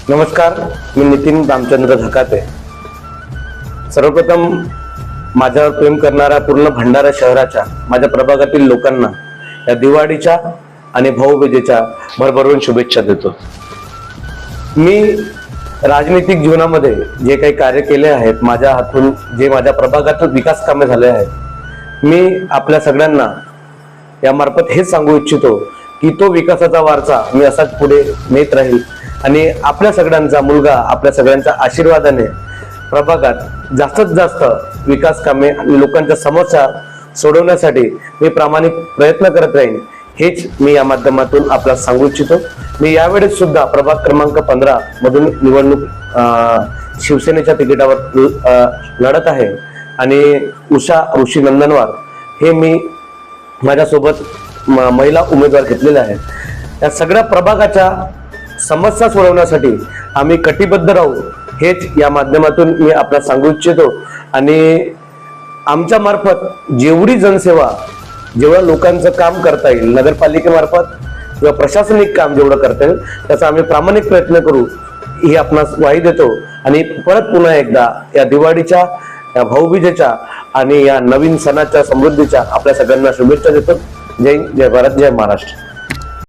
नमस्कार, मी नितीन रामचंद्र धकाते। सर्वप्रथम माझ्यावर प्रेम करणाऱ्या पूर्ण भंडारा शहराच्या माझ्या प्रभागातील लोकांना या दिवाळीच्या आणि भाऊबीजेच्या भरभरून शुभेच्छा देतो। मी राजनीतिक जीवनामध्ये जे काही कार्य केले आहेत, माझ्या हातून जे माझ्या प्रभागातून विकास कामे झाले आहेत, मी आपल्या सगळ्यांना यामार्फत हेच सांगू इच्छितो की तो विकासाचा वारसा मी असाच पुढे नेत राहील आणि आपल्या सगळ्यांचा मुलगा आपल्या सगळ्यांच्या आशीर्वादाने प्रभागात जास्तीत जास्त विकास कामे आणि लोकांच्या समस्या सोडवण्यासाठी मी प्रामाणिक प्रयत्न करत राहीन, हेच मी या माध्यमातून आपल्याला सांगू इच्छितो। मी यावेळेस सुद्धा प्रभाग क्रमांक 15 मधून निवडणूक शिवसेनेच्या तिकिटावर लढत आहे आणि उषा ऋषी नंदनवार हे मी माझ्यासोबत महिला उमेदवार घेतलेले आहेत। या सगळ्या प्रभागाच्या समस्या सोडवण्यासाठी आम्ही कटिबद्ध राहू, हेच या माध्यमातून मी आपल्याला सांगू इच्छितो। आणि आमच्या मार्फत जेवढी जनसेवा, जेवढं लोकांचं काम करता येईल, नगरपालिकेमार्फत किंवा प्रशासनिक काम जेवढं करता येईल त्याचा आम्ही प्रामाणिक प्रयत्न करू, ही आपणास ग्वाही देतो। आणि परत पुन्हा एकदा या दिवाळीच्या, या भाऊबीजेच्या आणि या नवीन सणाच्या समृद्धीच्या आपल्या सगळ्यांना शुभेच्छा देतो। जय जय भारत, जय महाराष्ट्र।